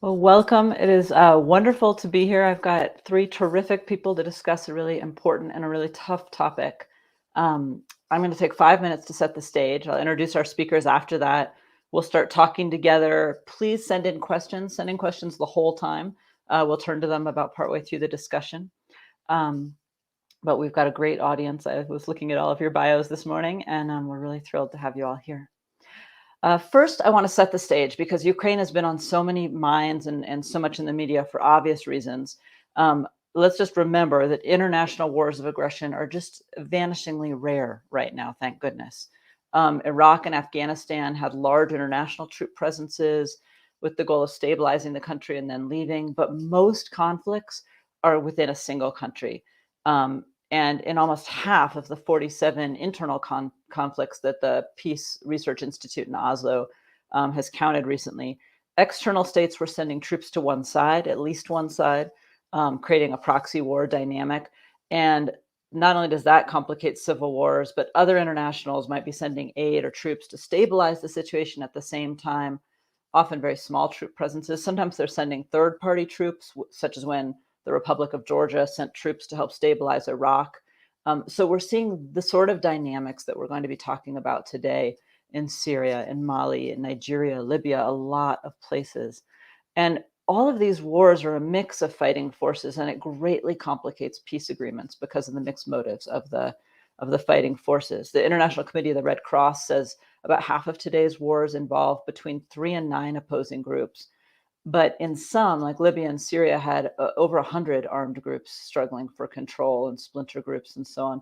Well, welcome. It is wonderful to be here. I've got three terrific people to discuss a really important and a really tough topic. I'm going to take 5 minutes to set the stage. I'll introduce our speakers after that. We'll start talking together. Please send in questions. Send in questions the whole time. We'll turn to them about partway through the discussion. Um, but we've got a great audience. I was looking at all of your bios this morning, and we're really thrilled to have you all here. First, I want to set the stage because Ukraine has been on so many minds and so much in the media for obvious reasons. Um, let's just remember that international wars of aggression are just vanishingly rare right now, thank goodness. Iraq and Afghanistan had large international troop presences with the goal of stabilizing the country and then leaving, but most conflicts are within a single country. And in almost half of the 47 internal conflicts that the Peace Research Institute in Oslo has counted recently, external states were sending troops to one side, at least one side, creating a proxy war dynamic. And not only does that complicate civil wars, but other internationals might be sending aid or troops to stabilize the situation at the same time, often very small troop presences. Sometimes they're sending third-party troops, such as when the Republic of Georgia sent troops to help stabilize Iraq. So we're seeing the sort of dynamics that we're going to be talking about today in Syria, in Mali, in Nigeria, Libya, a lot of places. And all of these wars are a mix of fighting forces, and it greatly complicates peace agreements because of the mixed motives of the fighting forces. The International Committee of the Red Cross says about half of today's wars involve between 3 and 9 opposing groups. But in some, like Libya and Syria, had over 100 armed groups struggling for control and splinter groups and so on.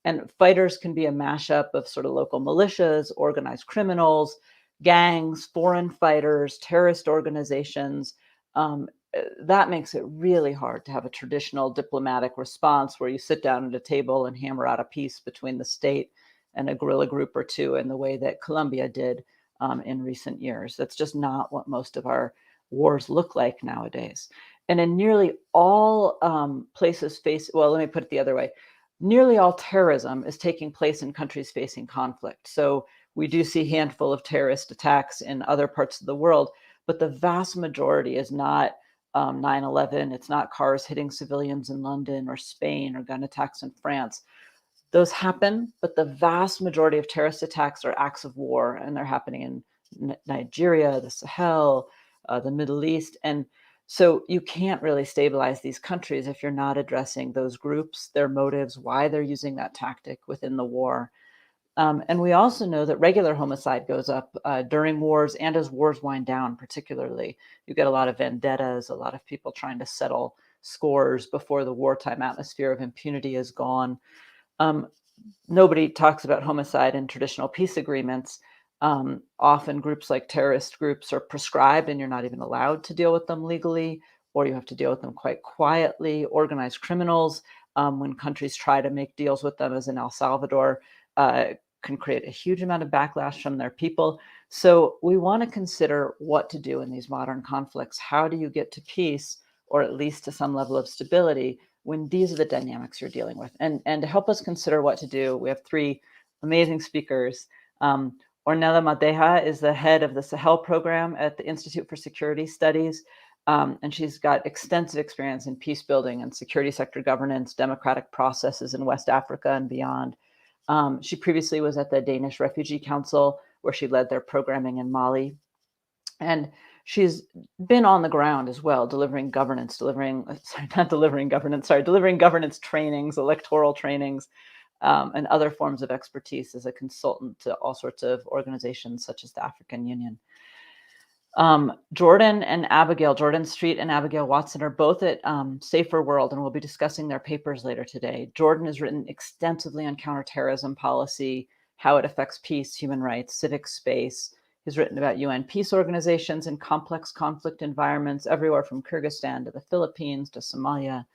And fighters can be a mashup of sort of local militias, organized criminals, gangs, foreign fighters, terrorist organizations. That makes it really hard to have a traditional diplomatic response where you sit down at a table and hammer out a peace between the state and a guerrilla group or two in the way that Colombia did in recent years. That's just not what most of our wars look like nowadays. And in nearly all places well, let me put it the other way. Nearly all terrorism is taking place in countries facing conflict. So we do see a handful of terrorist attacks in other parts of the world, but the vast majority is not 9/11. It's not cars hitting civilians in London or Spain or gun attacks in France. Those happen, but the vast majority of terrorist attacks are acts of war, and they're happening in Nigeria, the Sahel, the Middle East. And so you can't really stabilize these countries if you're not addressing those groups, their motives, why they're using that tactic within the war. And we also know that regular homicide goes up during wars and as wars wind down, particularly. You get a lot of vendettas, a lot of people trying to settle scores before the wartime atmosphere of impunity is gone. Um, Nobody talks about homicide in traditional peace agreements. Often groups like terrorist groups are prescribed and you're not even allowed to deal with them legally, or you have to deal with them quite quietly. Organized criminals, when countries try to make deals with them, as in El Salvador, can create a huge amount of backlash from their people. So we want to consider what to do in these modern conflicts. How do you get to peace, or at least to some level of stability, when these are the dynamics you're dealing with? And to help us consider what to do, we have three amazing speakers. Ornella Moderan is the head of the Sahel program at the Institute for Security Studies. And she's got extensive experience in peace building and security sector governance, democratic processes in West Africa and beyond. She previously was at the Danish Refugee Council, where she led their programming in Mali. And she's been on the ground as well, delivering governance trainings, electoral trainings, and other forms of expertise as a consultant to all sorts of organizations such as the African Union. Jordan Street and Abigail Watson are both at Saferworld, and we'll be discussing their papers later today. Jordan has written extensively on counterterrorism policy, how it affects peace, human rights, civic space. He's written about UN peace organizations in complex conflict environments, everywhere from Kyrgyzstan to the Philippines to Somalia.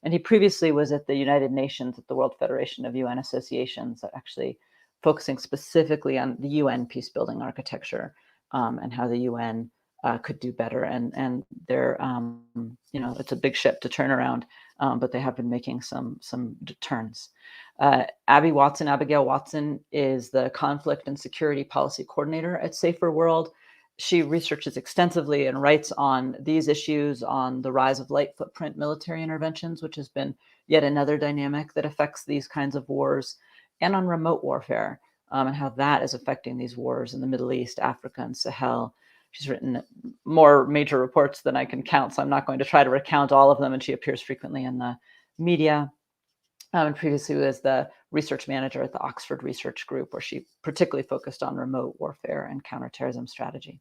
And he previously was at the United Nations at the World Federation of UN Associations, actually focusing specifically on the UN peace-building architecture. And how the UN could do better. And they're, it's a big ship to turn around, but they have been making some turns. Abigail Watson is the Conflict and Security Policy Coordinator at Saferworld. She researches extensively and writes on these issues, on the rise of light footprint military interventions, which has been yet another dynamic that affects these kinds of wars, and on remote warfare, and how that is affecting these wars in the Middle East, Africa, and Sahel. She's written more major reports than I can count, so I'm not going to try to recount all of them, and she appears frequently in the media. And previously was the research manager at the Oxford Research Group, where she particularly focused on remote warfare and counterterrorism strategy.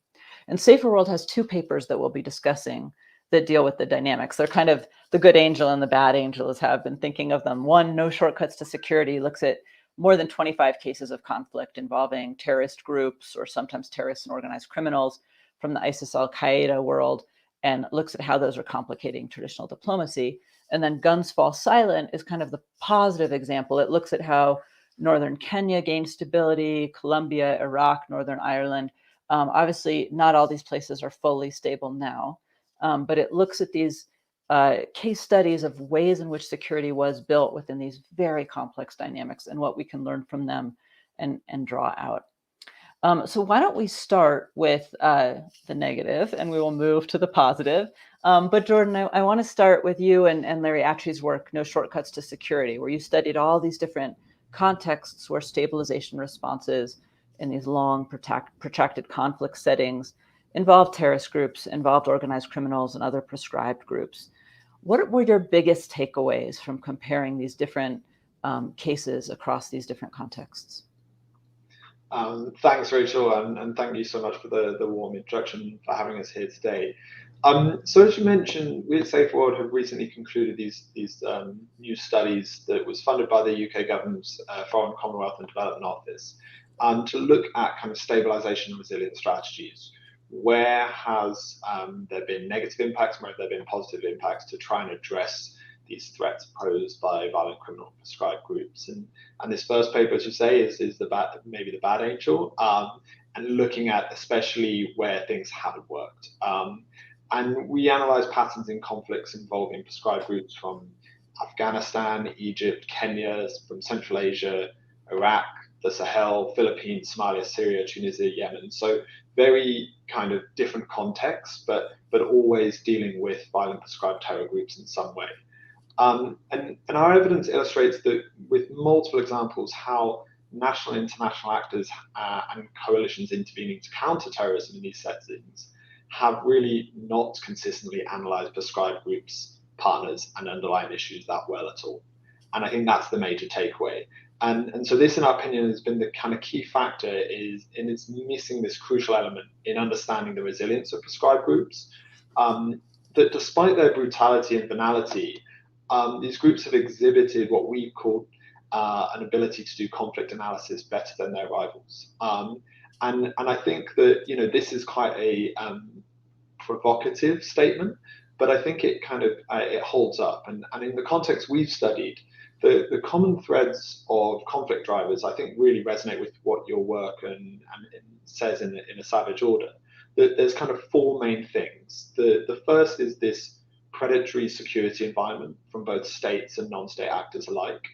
And Saferworld has two papers that we'll be discussing that deal with the dynamics. They're kind of the good angel and the bad angel, as have been thinking of them. One, No Shortcuts to Security, looks at more than 25 cases of conflict involving terrorist groups or sometimes terrorists and organized criminals from the ISIS al-Qaeda world, and looks at how those are complicating traditional diplomacy. And then Guns Fall Silent is kind of the positive example. It looks at how northern Kenya gained stability, Colombia, Iraq, Northern Ireland. Obviously, not all these places are fully stable now, but it looks at these case studies of ways in which security was built within these very complex dynamics and what we can learn from them and draw out. So why don't we start with the negative, and we will move to the positive. But Jordan, I want to start with you and Larry Atche's work, No Shortcuts to Security, where you studied all these different contexts where stabilization responses in these long, protracted conflict settings involved terrorist groups, involved organized criminals, and other prescribed groups. What were your biggest takeaways from comparing these different cases across these different contexts? Thanks, Rachel, and thank you so much for the warm introduction, for having us here today. So as you mentioned, we at Saferworld have recently concluded these new studies that was funded by the UK government's Foreign, Commonwealth and Development Office to look at kind of stabilization and resilience strategies. Where has there been negative impacts, where have there been positive impacts, to try and address these threats posed by violent criminal prescribed groups. And this first paper, as you say, is maybe the bad angel, and looking at especially where things haven't worked. And we analyze patterns in conflicts involving prescribed groups from Afghanistan, Egypt, Kenya, from Central Asia, Iraq, the Sahel, Philippines, Somalia, Syria, Tunisia, Yemen. So very kind of different contexts, but always dealing with violent prescribed terror groups in some way. And our evidence illustrates that with multiple examples how national and international actors and coalitions intervening to counter terrorism in these settings have really not consistently analysed prescribed groups, partners, and underlying issues that well at all. And I think that's the major takeaway. And so this, in our opinion, has been the kind of key factor it's missing this crucial element in understanding the resilience of prescribed groups, that despite their brutality and banality, these groups have exhibited what we call an ability to do conflict analysis better than their rivals. And I think that this is quite a provocative statement, but I think it kind of it holds up. And in the context we've studied, the common threads of conflict drivers, I think, really resonate with what your work and says in a savage order. There's kind of four main things. The first is this predatory security environment from both states and non-state actors alike.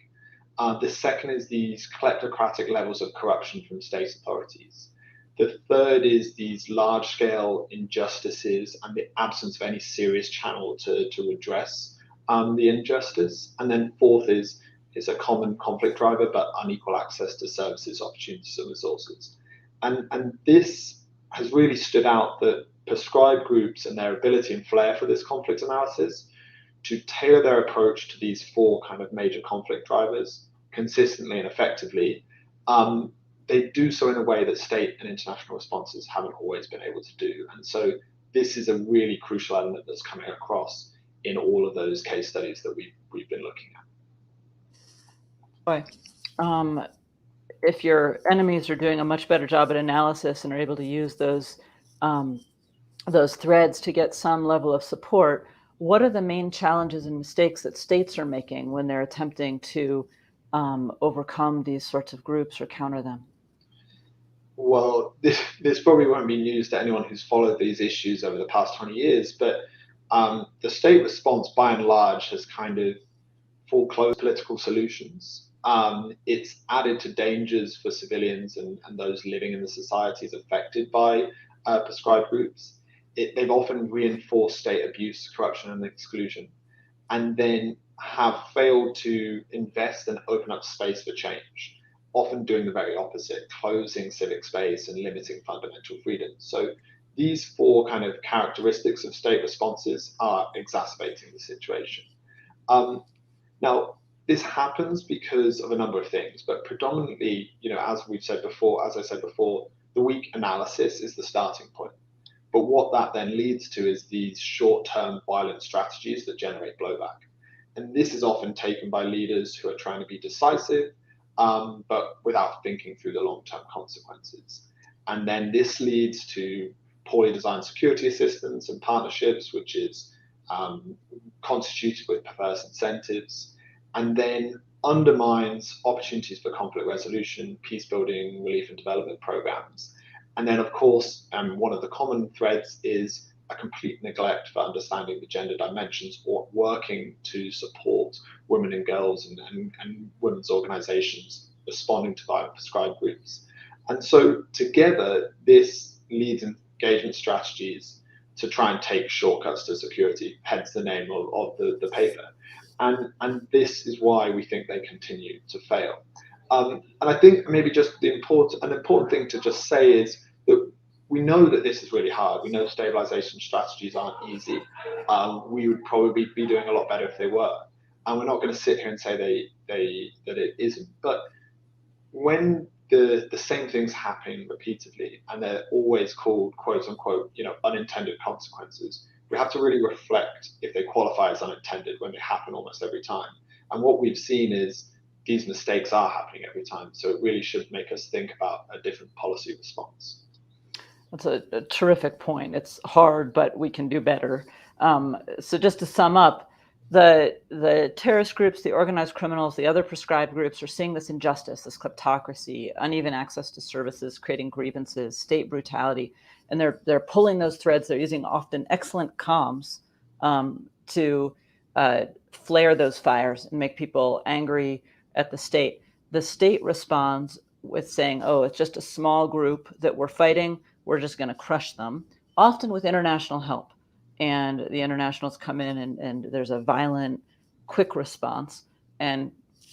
The second is these kleptocratic levels of corruption from state authorities. The third is these large-scale injustices and the absence of any serious channel to redress the injustice. And then fourth is a common conflict driver, but unequal access to services, opportunities, and resources. And this has really stood out, that prescribed groups and their ability and flair for this conflict analysis to tailor their approach to these four kind of major conflict drivers consistently and effectively, they do so in a way that state and international responses haven't always been able to do. And so this is a really crucial element that's coming across in all of those case studies that we've been looking at. Boy. If your enemies are doing a much better job at analysis and are able to use those threads to get some level of support, what are the main challenges and mistakes that states are making when they're attempting to overcome these sorts of groups or counter them? Well, this probably won't be news to anyone who's followed these issues over the past 20 years, but the state response, by and large, has kind of foreclosed political solutions. It's added to dangers for civilians and those living in the societies affected by prescribed groups, they've often reinforced state abuse, corruption, and exclusion, and then have failed to invest and open up space for change, often doing the very opposite, closing civic space and limiting fundamental freedoms. So these four kind of characteristics of state responses are exacerbating the situation. Now, this happens because of a number of things, but predominantly, as I said before, the weak analysis is the starting point. But what that then leads to is these short-term violent strategies that generate blowback. And this is often taken by leaders who are trying to be decisive, but without thinking through the long-term consequences. And then this leads to poorly designed security systems and partnerships, which is constituted with perverse incentives, and then undermines opportunities for conflict resolution, peace building, relief and development programs. And then, of course, one of the common threads is a complete neglect for understanding the gender dimensions or working to support women and girls and women's organizations responding to violent prescribed groups. And so together, this leads engagement strategies to try and take shortcuts to security, hence the name of the paper. And this is why we think they continue to fail. And I think maybe just an important thing to just say is that we know that this is really hard. We know stabilization strategies aren't easy. We would probably be doing a lot better if they were. And we're not going to sit here and say that it isn't. But when the same things happen repeatedly and they're always called quote unquote, unintended consequences, we have to really reflect if they qualify as unintended when they happen almost every time. And what we've seen is these mistakes are happening every time. So it really should make us think about a different policy response. That's a terrific point. It's hard, but we can do better. So just to sum up, the terrorist groups, the organized criminals, the other prescribed groups are seeing this injustice, this kleptocracy, uneven access to services, creating grievances, state brutality, and they're pulling those threads. They're using often excellent comms to flare those fires and make people angry at the state. The state responds with saying, "Oh, it's just a small group that we're fighting. We're just going to crush them," often with international help. And the internationals come in and there's a violent, quick response. And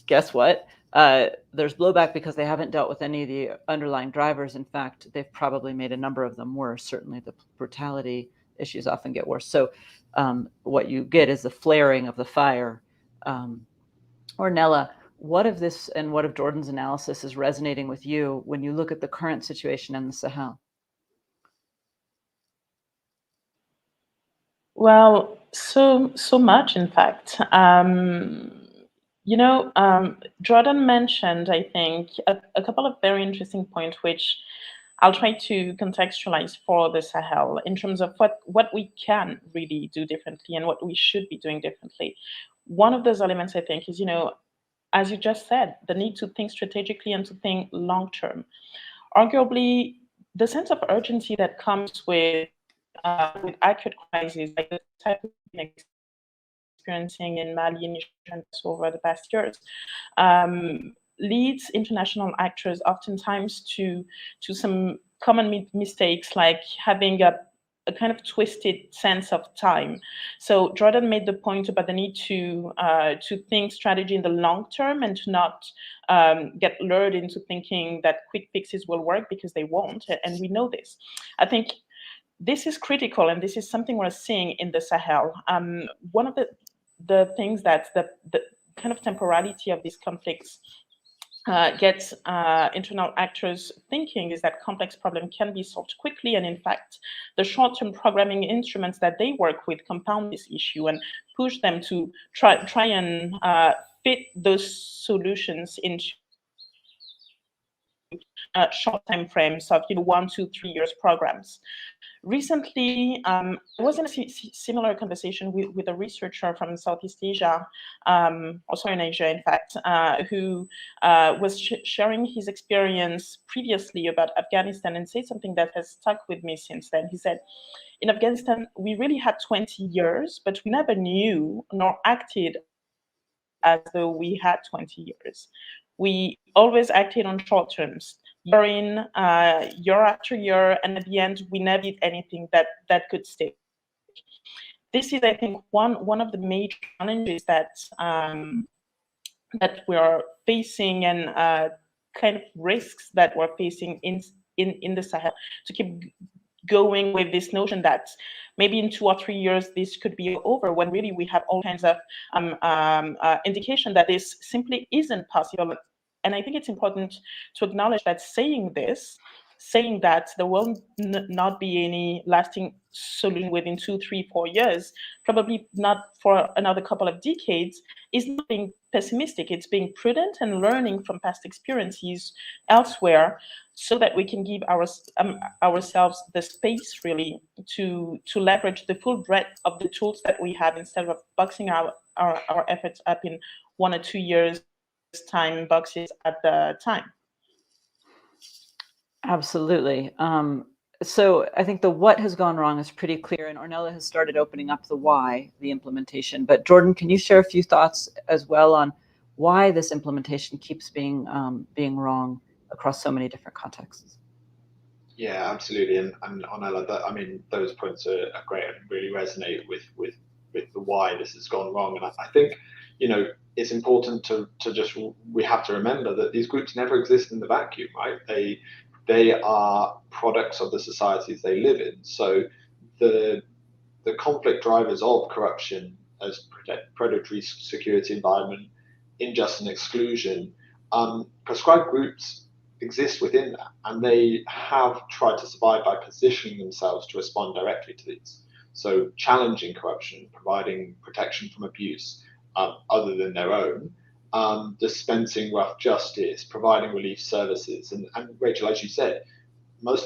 guess what? There's blowback because they haven't dealt with any of the underlying drivers. In fact, they've probably made a number of them worse. Certainly the brutality issues often get worse. So what you get is the flaring of the fire. Ornella, what of this and what of Jordan's analysis is resonating with you when you look at the current situation in the Sahel? Well, so much, in fact. Jordan mentioned, I think, a couple of very interesting points, which I'll try to contextualize for the Sahel in terms of what we can really do differently and what we should be doing differently. One of those elements, I think, is, as you just said, the need to think strategically and to think long term. Arguably, the sense of urgency that comes with acute crises like the type of experiencing in Mali and over the past years leads international actors oftentimes to some common mistakes, like having a kind of twisted sense of time. So Jordan made the point about the need to think strategy in the long term and to not get lured into thinking that quick fixes will work, because they won't, and we know this. I think this is critical, and this is something we're seeing in the Sahel. One of the things that the kind of temporality of these conflicts gets internal actors thinking is that complex problems can be solved quickly, and in fact, the short-term programming instruments that they work with compound this issue and push them to try and fit those solutions into short time frames of 1, 2, 3 years programs. Recently, I was in a similar conversation with a researcher from Southeast Asia, also in Asia, in fact, who was sharing his experience previously about Afghanistan and said something that has stuck with me since then. He said, in Afghanistan, we really had 20 years, but we never knew nor acted as though we had 20 years. We always acted on short terms. year in, year after year, and at the end, we never did anything that could stick. This is, I think, one of the major challenges that we are facing, and kind of risks that we're facing in the Sahel, to keep going with this notion that maybe in 2 or 3 years this could be over, when really we have all kinds of indication that this simply isn't possible. And I think it's important to acknowledge that saying that there will not be any lasting solution within 2, 3, 4 years, probably not for another couple of decades, is not being pessimistic. It's being prudent and learning from past experiences elsewhere, so that we can give ourselves the space really to leverage the full breadth of the tools that we have, instead of boxing our efforts up in 1 or 2 years time boxes at the time. Absolutely. So I think the what has gone wrong is pretty clear, and Ornella has started opening up the why, the implementation. But Jordan, can you share a few thoughts as well on why this implementation keeps being wrong across so many different contexts? Yeah, absolutely. And Ornella, those points are great and really resonate with the why this has gone wrong. And I think, it's important to just, we have to remember that these groups never exist in the vacuum, right? They are products of the societies they live in. So the conflict drivers of corruption as predatory security environment, injustice and exclusion, prescribed groups exist within that, and they have tried to survive by positioning themselves to respond directly to these. So challenging corruption, providing protection from abuse other than their own, dispensing rough justice, providing relief services, and Rachel, as you said,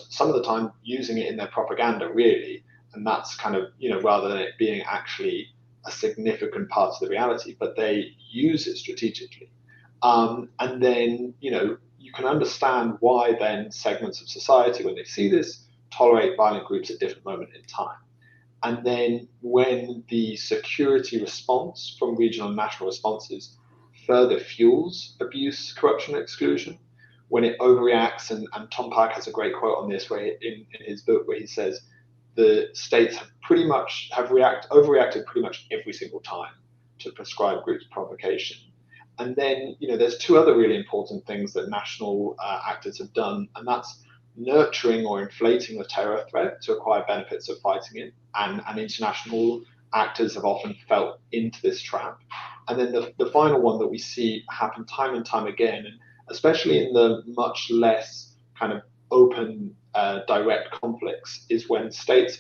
some of the time using it in their propaganda, really, and that's kind of, rather than it being actually a significant part of the reality, but they use it strategically. And then, you can understand why then segments of society, when they see this, tolerate violent groups at different moments in time. And then when the security response from regional and national responses further fuels abuse, corruption, and exclusion, when it overreacts, and Tom Pike has a great quote on this where in his book, where he says the states have overreacted pretty much every single time to prescribed groups' provocation. And then, there's 2 other really important things that national actors have done, and that's nurturing or inflating the terror threat to acquire benefits of fighting it, and international actors have often fell into this trap. And then the final one that we see happen time and time again, and especially in the much less kind of open, direct conflicts, is when states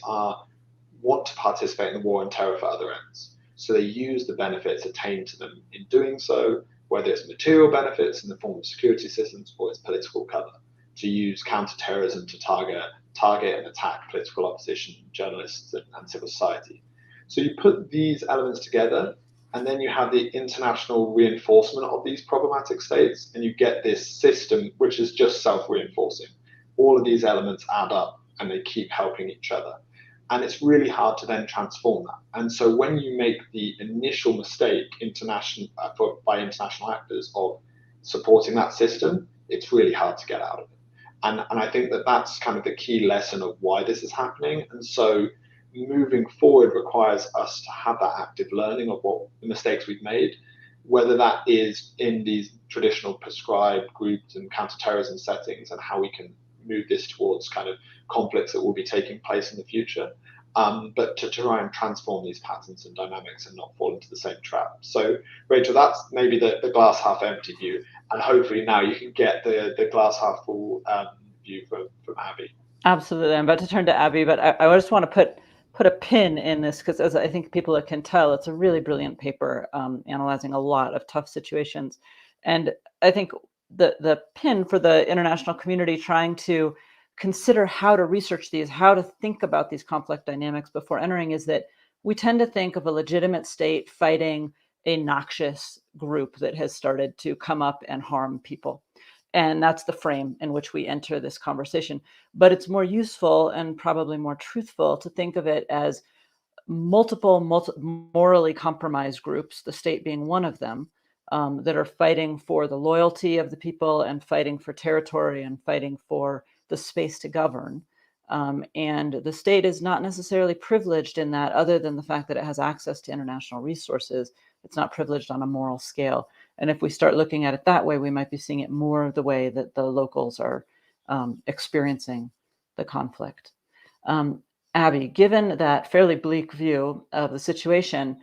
want to participate in the war on terror for other ends. So they use the benefits attained to them in doing so, whether it's material benefits in the form of security systems or it's political cover, to use counterterrorism to target and attack political opposition, journalists, and civil society. So you put these elements together, and then you have the international reinforcement of these problematic states, and you get this system which is just self-reinforcing. All of these elements add up, and they keep helping each other. And it's really hard to then transform that. And so when you make the initial mistake by international actors of supporting that system, it's really hard to get out of it. And I think that's kind of the key lesson of why this is happening. And so moving forward requires us to have that active learning of what the mistakes we've made, whether that is in these traditional prescribed groups and counterterrorism settings, and how we can move this towards kind of conflicts that will be taking place in the future, but to try and transform these patterns and dynamics and not fall into the same trap. So, Rachel, that's maybe the glass half empty view, and hopefully now you can get the glass half full view from Abby. Absolutely. I'm about to turn to Abby, but I just want to put a pin in this, because as I think people can tell, it's a really brilliant paper analyzing a lot of tough situations. And I think the pin for the international community trying to consider how to research these, how to think about these conflict dynamics before entering, is that we tend to think of a legitimate state fighting a noxious group that has started to come up and harm people. And that's the frame in which we enter this conversation. But it's more useful and probably more truthful to think of it as multiple morally compromised groups, the state being one of them, that are fighting for the loyalty of the people and fighting for territory and fighting for the space to govern. And the state is not necessarily privileged in that, other than the fact that it has access to international resources. It's not privileged on a moral scale. And if we start looking at it that way, we might be seeing it more of the way that the locals are experiencing the conflict. Abby, given that fairly bleak view of the situation,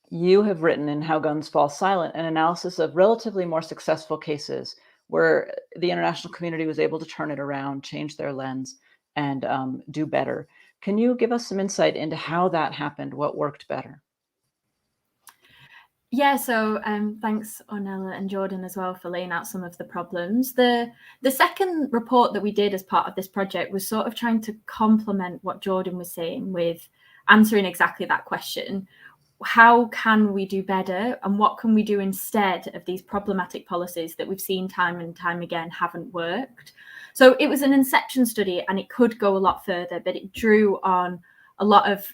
you have written in How Guns Fall Silent an analysis of relatively more successful cases where the international community was able to turn it around, change their lens, and do better. Can you give us some insight into how that happened? What worked better? Yeah, so thanks Ornella and Jordan as well for laying out some of the problems. The second report that we did as part of this project was sort of trying to complement what Jordan was saying with answering exactly that question. How can we do better, and what can we do instead of these problematic policies that we've seen time and time again haven't worked? So it was an inception study, and it could go a lot further, but it drew on a lot of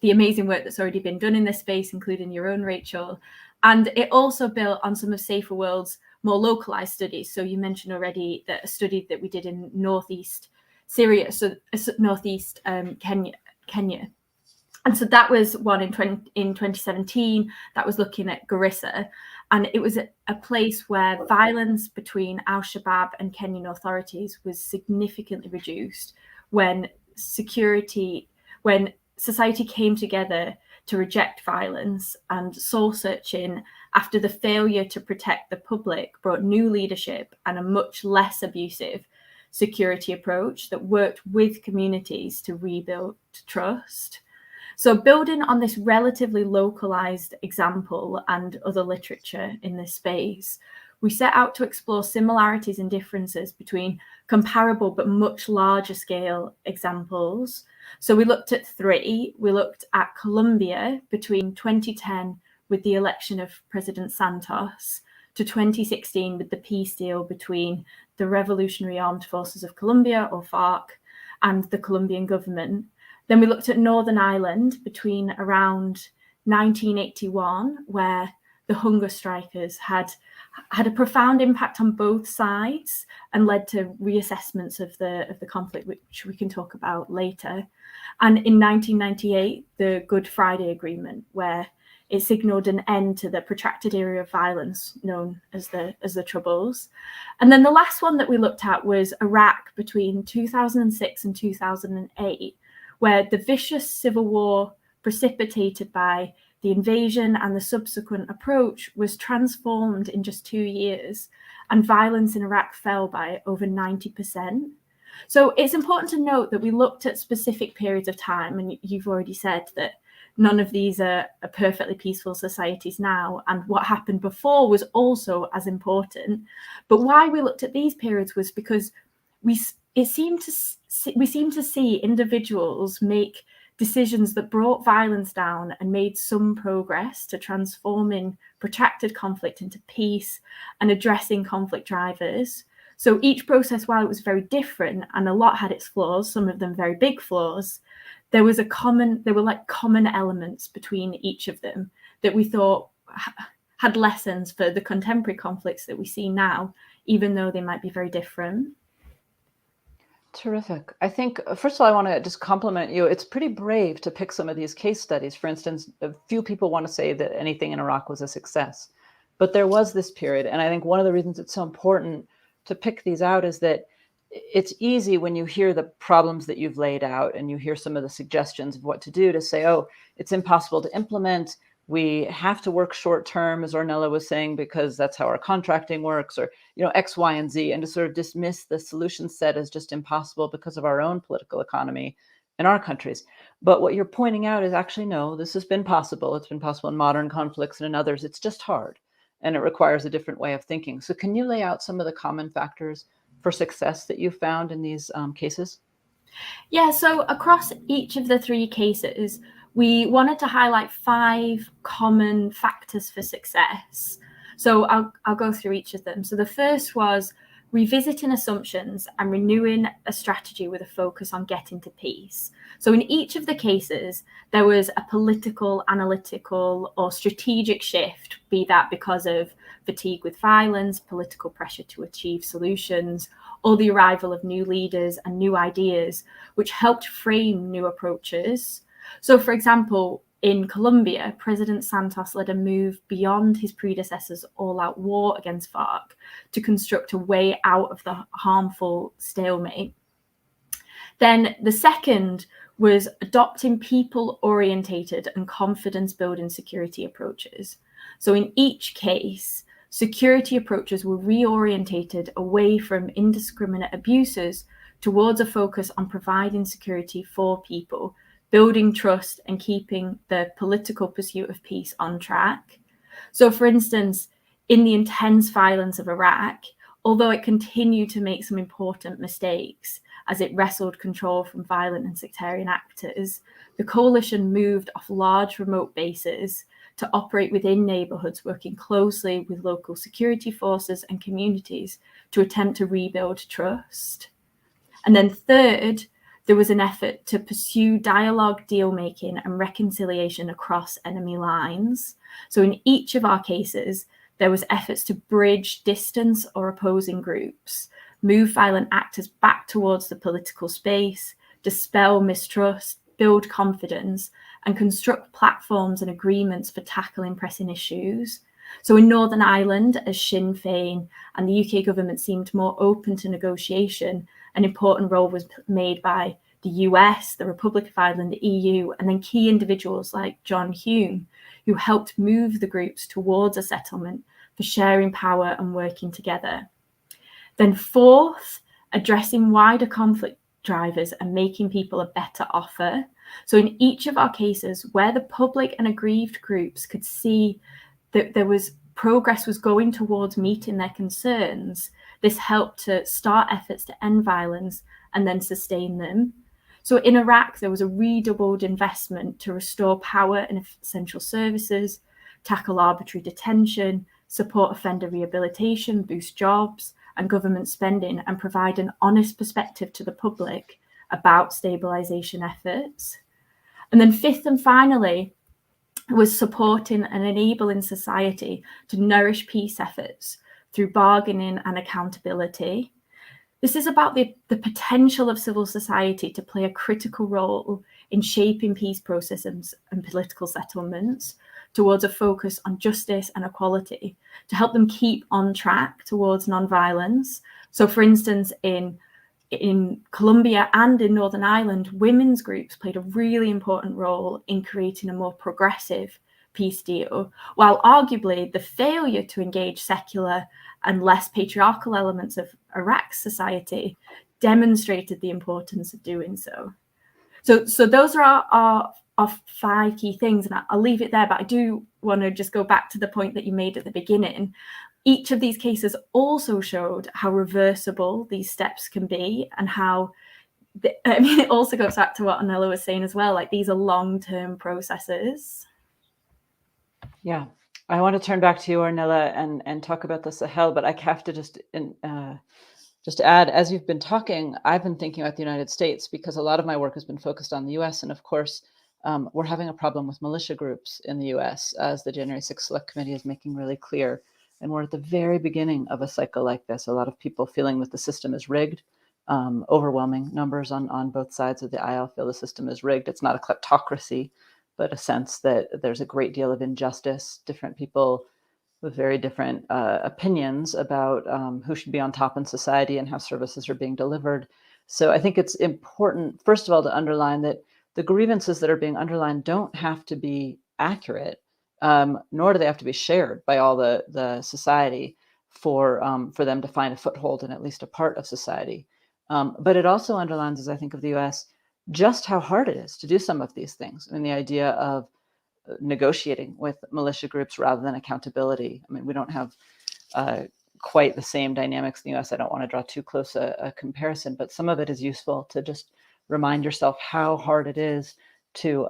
the amazing work that's already been done in this space, including your own, Rachel. And it also built on some of Saferworld's more localized studies. So you mentioned already that a study that we did in northeast Syria, so northeast Kenya. And so that was one in 2017 that was looking at Garissa. And it was a place where violence between Al-Shabaab and Kenyan authorities was significantly reduced when society came together to reject violence, and soul searching after the failure to protect the public brought new leadership and a much less abusive security approach that worked with communities to rebuild trust. So building on this relatively localized example and other literature in this space, we set out to explore similarities and differences between comparable but much larger scale examples. So we looked at three. We looked at Colombia between 2010 with the election of President Santos to 2016 with the peace deal between the Revolutionary Armed Forces of Colombia, or FARC, and the Colombian government. Then we looked at Northern Ireland between around 1981, where the hunger strikers had a profound impact on both sides and led to reassessments of the conflict, which we can talk about later. And in 1998, the Good Friday Agreement, where it signaled an end to the protracted era of violence known as the Troubles. And then the last one that we looked at was Iraq between 2006 and 2008, where the vicious civil war precipitated by the invasion and the subsequent approach was transformed in just 2 years, and violence in Iraq fell by over 90%. So it's important to note that we looked at specific periods of time, and you've already said that none of these are perfectly peaceful societies now, and what happened before was also as important. But why we looked at these periods was because we seem to see individuals make decisions that brought violence down and made some progress to transforming protracted conflict into peace and addressing conflict drivers. So each process, while it was very different and a lot had its flaws, some of them very big flaws, there were common elements between each of them that we thought had lessons for the contemporary conflicts that we see now, even though they might be very different. Terrific. I think, first of all, I want to just compliment you. It's pretty brave to pick some of these case studies. For instance, a few people want to say that anything in Iraq was a success, but there was this period. And I think one of the reasons it's so important to pick these out is that it's easy when you hear the problems that you've laid out and you hear some of the suggestions of what to do to say, oh, it's impossible to implement. We have to work short term, as Ornella was saying, because that's how our contracting works, or, X, Y, and Z, and to sort of dismiss the solution set as just impossible because of our own political economy in our countries. But what you're pointing out is actually, no, this has been possible. It's been possible in modern conflicts and in others. It's just hard, and it requires a different way of thinking. So can you lay out some of the common factors for success that you found in these cases? Yeah, so across each of the three cases, we wanted to highlight 5 common factors for success. So I'll go through each of them. So the first was revisiting assumptions and renewing a strategy with a focus on getting to peace. So in each of the cases, there was a political, analytical, or strategic shift, be that because of fatigue with violence, political pressure to achieve solutions, or the arrival of new leaders and new ideas, which helped frame new approaches. So, for example, in Colombia, President Santos led a move beyond his predecessor's all-out war against FARC to construct a way out of the harmful stalemate. Then the second was adopting people-orientated and confidence-building security approaches. So in each case, security approaches were reorientated away from indiscriminate abuses towards a focus on providing security for people, building trust, and keeping the political pursuit of peace on track. So, for instance, in the intense violence of Iraq, although it continued to make some important mistakes as it wrestled control from violent and sectarian actors, the coalition moved off large remote bases to operate within neighborhoods, working closely with local security forces and communities to attempt to rebuild trust. And then third, there was an effort to pursue dialogue, deal-making, and reconciliation across enemy lines. So in each of our cases, there was efforts to bridge distance or opposing groups, move violent actors back towards the political space, dispel mistrust, build confidence, and construct platforms and agreements for tackling pressing issues. So in Northern Ireland, as Sinn Féin and the UK government seemed more open to negotiation, an important role was made by the US, the Republic of Ireland, the EU, and then key individuals like John Hume, who helped move the groups towards a settlement for sharing power and working together. Then fourth, addressing wider conflict drivers and making people a better offer. So in each of our cases, where the public and aggrieved groups could see that there was progress was going towards meeting their concerns, this helped to start efforts to end violence and then sustain them. So in Iraq, there was a redoubled investment to restore power and essential services, tackle arbitrary detention, support offender rehabilitation, boost jobs and government spending, and provide an honest perspective to the public about stabilization efforts. And then fifth and finally, was supporting and enabling society to nourish peace efforts through bargaining and accountability. This is about the potential of civil society to play a critical role in shaping peace processes and political settlements towards a focus on justice and equality to help them keep on track towards non-violence. So for instance, in Colombia and in Northern Ireland, women's groups played a really important role in creating a more progressive peace deal, while arguably the failure to engage secular and less patriarchal elements of Iraq's society demonstrated the importance of doing so. So those are our 5 key things, and I'll leave it there, but I do want to just go back to the point that you made at the beginning. Each of these cases also showed how reversible these steps can be, and how, it also goes back to what Ornella was saying as well, like these are long-term processes. Yeah, I want to turn back to you, Ornella, and talk about the Sahel, but I have to just add, as you've been talking, I've been thinking about the United States because a lot of my work has been focused on the US, and of course, we're having a problem with militia groups in the US, as the January 6th Select Committee is making really clear. And we're at the very beginning of a cycle like this. A lot of people feeling that the system is rigged. Overwhelming numbers on both sides of the aisle feel the system is rigged. It's not a kleptocracy, but a sense that there's a great deal of injustice, different people with very different opinions about who should be on top in society and how services are being delivered. So I think it's important, first of all, to underline that the grievances that are being underlined don't have to be accurate, nor do they have to be shared by all the society for them to find a foothold in at least a part of society. But it also underlines, as I think of the US, just how hard it is to do some of these things. I mean, the idea of negotiating with militia groups rather than accountability. I mean, we don't have quite the same dynamics in the US. I don't want to draw too close a comparison, but some of it is useful to just remind yourself how hard it is to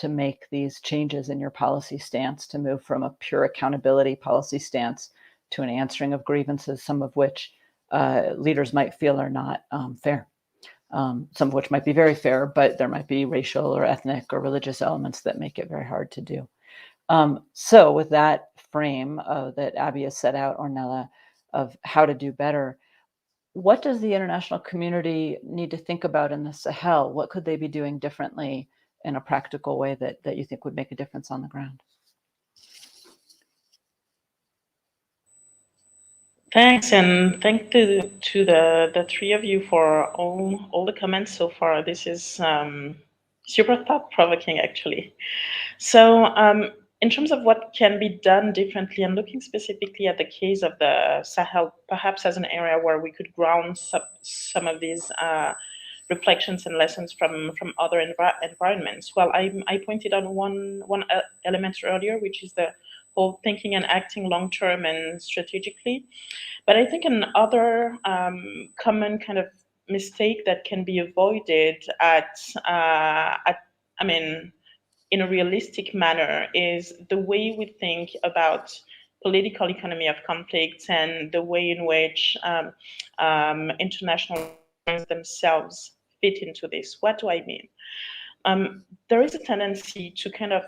make these changes in your policy stance, to move from a pure accountability policy stance to an answering of grievances, some of which leaders might feel are not fair. Some of which might be very fair, but there might be racial or ethnic or religious elements that make it very hard to do. So with that frame that Abby has set out, Ornella, of how to do better, what does the international community need to think about in the Sahel? What could they be doing differently in a practical way that you think would make a difference on the ground? Thanks, and thank to the three of you for all the comments so far. This is super thought-provoking, actually. So in terms of what can be done differently, and looking specifically at the case of the Sahel, perhaps as an area where we could ground some of these reflections and lessons from other environments. Well, I pointed on one element earlier, which is the whole thinking and acting long-term and strategically. But I think another common kind of mistake that can be avoided in a realistic manner is the way we think about political economy of conflict and the way in which international themselves fit into this. What do I mean? There is a tendency to kind of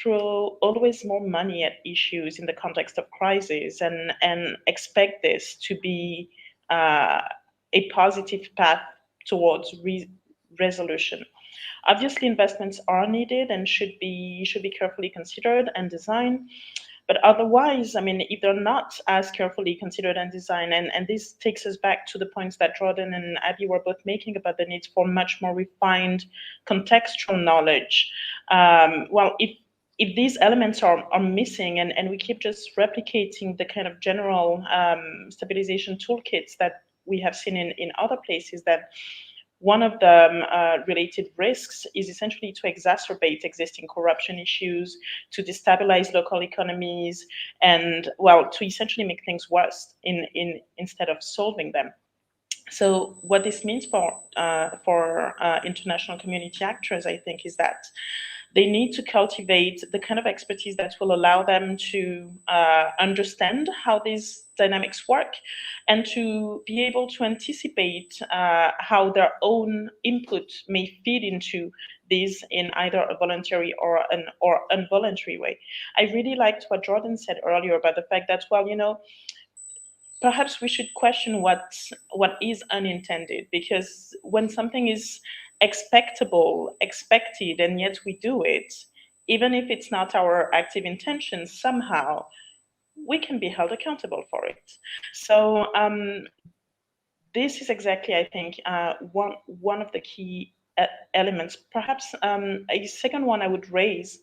throw always more money at issues in the context of crisis and expect this to be a positive path towards resolution. Obviously, investments are needed and should be carefully considered and designed. But otherwise, I mean, if they're not as carefully considered and designed, and this takes us back to the points that Jordan and Abby were both making about the need for much more refined contextual knowledge. Well, if these elements are missing and we keep just replicating the kind of general stabilization toolkits that we have seen in other places, that one of the related risks is essentially to exacerbate existing corruption issues, to destabilize local economies, and, well, to essentially make things worse instead of solving them. So what this means for international community actors, I think, is that they need to cultivate the kind of expertise that will allow them to understand how these dynamics work and to be able to anticipate how their own input may feed into these in either a voluntary or an involuntary way. I really liked what Jordan said earlier about the fact that, well, you know, perhaps we should question what is unintended, because when something is expected, and yet we do it, even if it's not our active intention, somehow we can be held accountable for it. So this is exactly, I think, one of the key elements. Perhaps a second one I would raise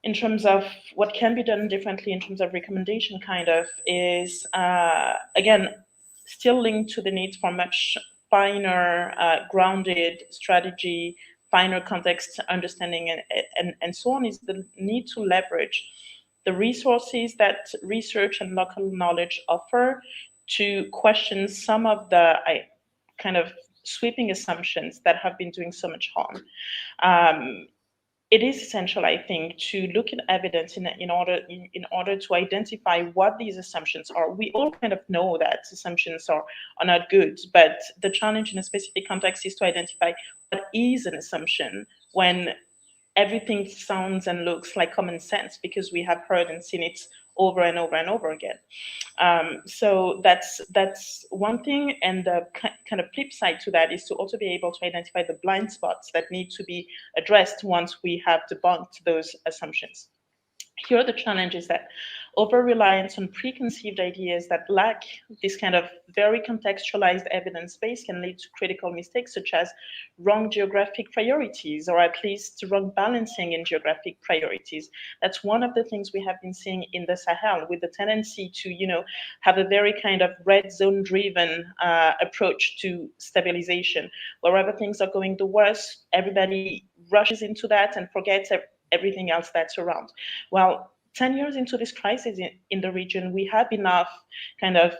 in terms of what can be done differently in terms of recommendation kind of is, again, still linked to the need for much finer grounded strategy, finer context understanding, and so on, is the need to leverage the resources that research and local knowledge offer to question some of the kind of sweeping assumptions that have been doing so much harm. It is essential, I think, to look at evidence in order to identify what these assumptions are. We all kind of know that assumptions are not good, but the challenge in a specific context is to identify what is an assumption when everything sounds and looks like common sense because we have heard and seen it over and over and over again. So that's one thing, and the kind of flip side to that is to also be able to identify the blind spots that need to be addressed once we have debunked those assumptions. Here, the challenge is that over-reliance on preconceived ideas that lack this kind of very contextualized evidence base can lead to critical mistakes, such as wrong geographic priorities, or at least wrong balancing in geographic priorities. That's one of the things we have been seeing in the Sahel, with the tendency to, you know, have a very kind of red zone-driven approach to stabilization. Wherever things are going the worst, everybody rushes into that and forgets everything else that's around. Well, 10 years into this crisis in the region, we have enough kind of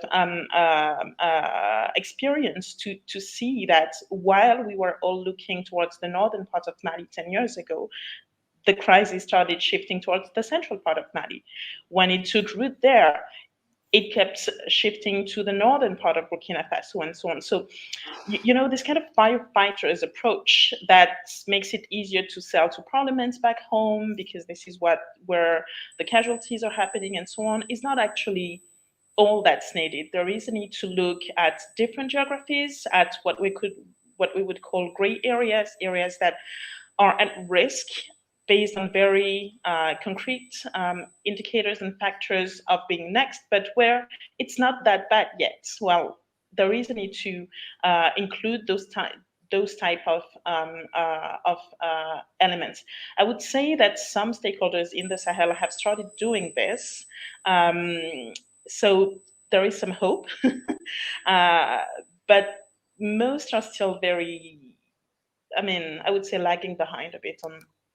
experience to see that while we were all looking towards the northern part of Mali 10 years ago, the crisis started shifting towards the central part of Mali. When it took root there, it kept shifting to the northern part of Burkina Faso and so on. So, you know, this kind of firefighters approach that makes it easier to sell to parliaments back home because this is where the casualties are happening and so on is not actually all that's needed. There is a need to look at different geographies, at what we would call gray areas, areas that are at risk based on very concrete indicators and factors of being next, but where it's not that bad yet. Well, there is a need to include those type of elements. I would say that some stakeholders in the Sahel have started doing this. So there is some hope, but most are still very, I would say lagging behind a bit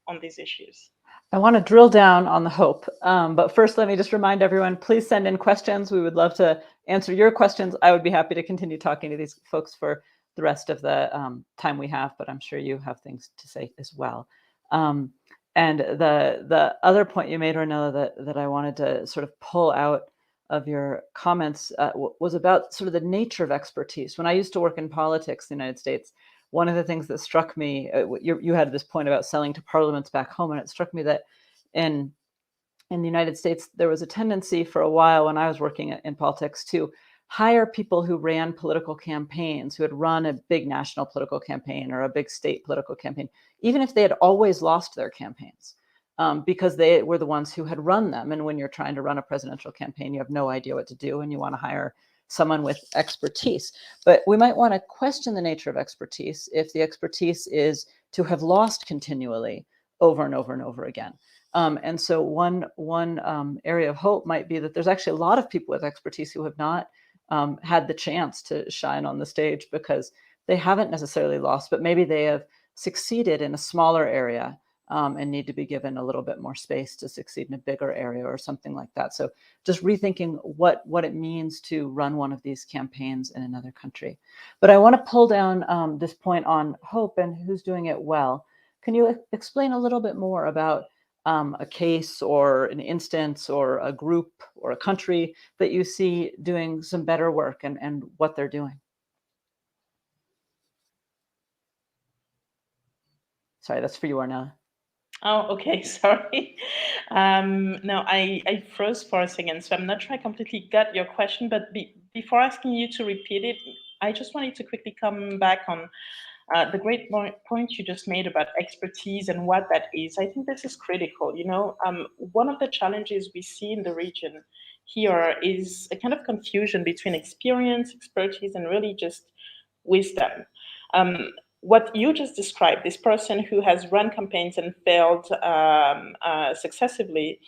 on these issues. I want to drill down on the hope, but first let me just remind everyone, please send in questions. We would love to answer your questions. I would be happy to continue talking to these folks for the rest of the time we have, but I'm sure you have things to say as well. And the other point you made, Ornella, that I wanted to sort of pull out of your comments was about sort of the nature of expertise. When I used to work in politics in the United States, one of the things that struck me, you had this point about selling to parliaments back home, and it struck me that in the United States, there was a tendency for a while when I was working in politics to hire people who ran political campaigns, who had run a big national political campaign or a big state political campaign, even if they had always lost their campaigns, because they were the ones who had run them. And when you're trying to run a presidential campaign, you have no idea what to do, and you want to hire someone with expertise. But we might want to question the nature of expertise if the expertise is to have lost continually over and over and over again. And so one area of hope might be that there's actually a lot of people with expertise who have not had the chance to shine on the stage because they haven't necessarily lost, but maybe they have succeeded in a smaller area and need to be given a little bit more space to succeed in a bigger area or something like that. So just rethinking what it means to run one of these campaigns in another country. But I want to pull down this point on hope and who's doing it well. Can you explain a little bit more about a case or an instance or a group or a country that you see doing some better work and what they're doing? Sorry, that's for you, Ornella. Oh, okay, sorry. No, I froze for a second, so I'm not sure I completely got your question, but before asking you to repeat it, I just wanted to quickly come back on the great point you just made about expertise and what that is. I think this is critical. You know, one of the challenges we see in the region here is a kind of confusion between experience, expertise, and really just wisdom. What you just described, this person who has run campaigns and failed successively,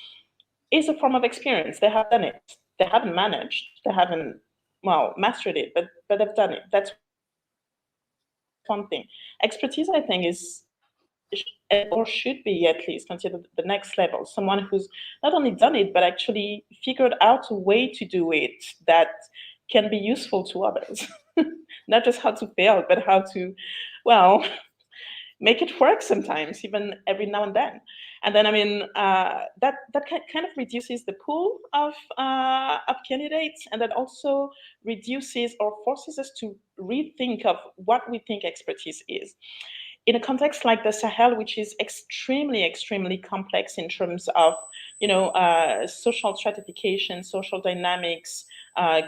is a form of experience. They have done it. They haven't managed. They haven't, well, mastered it, but they've done it. That's one thing. Expertise, I think, is or should be at least considered the next level. Someone who's not only done it, but actually figured out a way to do it that can be useful to others. Not just how to fail, but how to, well, make it work sometimes, even every now and then. And then, I mean, that kind of reduces the pool of candidates, and that also reduces or forces us to rethink of what we think expertise is. In a context like the Sahel, which is extremely, extremely complex in terms of, you know, social stratification, social dynamics,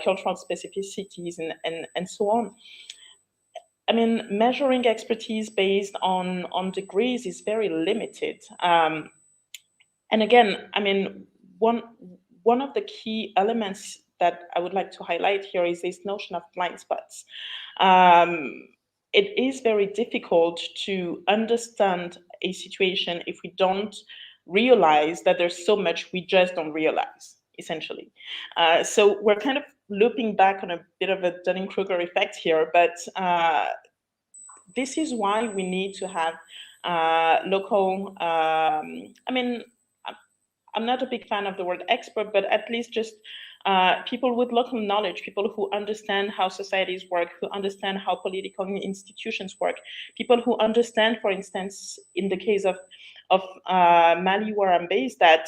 cultural specificities, and so on. I mean, measuring expertise based on degrees is very limited. And again, I mean, one of the key elements that I would like to highlight here is this notion of blind spots. It is very difficult to understand a situation if we don't realize that there's so much we just don't realize, essentially. So we're kind of looping back on a bit of a Dunning-Kruger effect here, but this is why we need to have local, I mean, I'm not a big fan of the word expert, but at least just people with local knowledge, people who understand how societies work, who understand how political institutions work, people who understand, for instance, in the case of Mali, where I'm based, that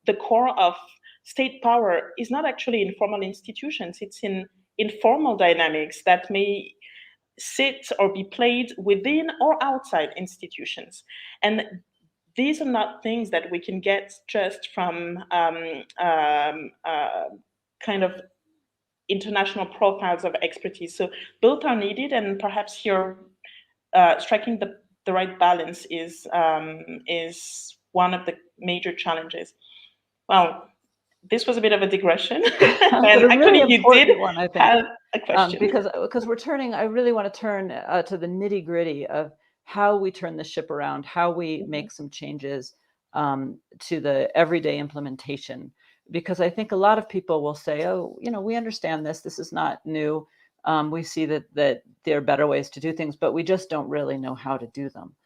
the core of state power is not actually in formal institutions, it's in informal dynamics that may sit or be played within or outside institutions. And these are not things that we can get just from kind of international profiles of expertise. So both are needed, and perhaps here striking the right balance is one of the major challenges. Well, this was a bit of a digression, but and a really actually you did one, I think, have a question. Because we're turning, I really want to turn to the nitty gritty of how we turn the ship around, how we make some changes to the everyday implementation. Because I think a lot of people will say, oh, you know, we understand this. This is not new. We see that there are better ways to do things, but we just don't really know how to do them.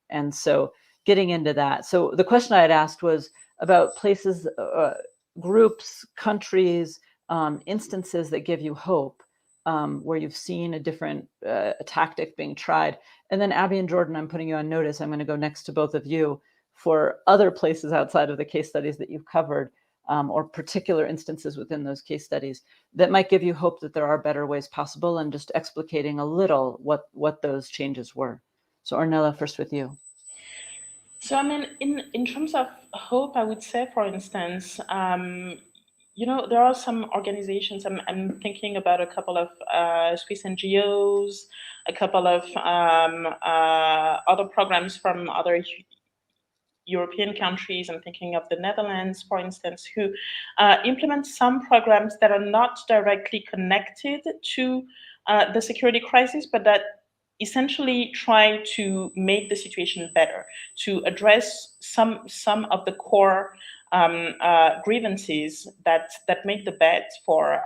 And so getting into that. So the question I had asked was about places, groups, countries, instances that give you hope, where you've seen a different tactic being tried. And then Abby and Jordan, I'm putting you on notice. I'm going to go next to both of you for other places outside of the case studies that you've covered, or particular instances within those case studies that might give you hope that there are better ways possible, and just explicating a little what those changes were. So Ornella, first with you. So I mean, in terms of hope, I would say, for instance, you know, there are some organizations. I'm thinking about a couple of Swiss NGOs, a couple of other programs from other European countries. I'm thinking of the Netherlands, for instance, who implement some programs that are not directly connected to the security crisis, but that essentially try to make the situation better, to address some of the core grievances that make the bed for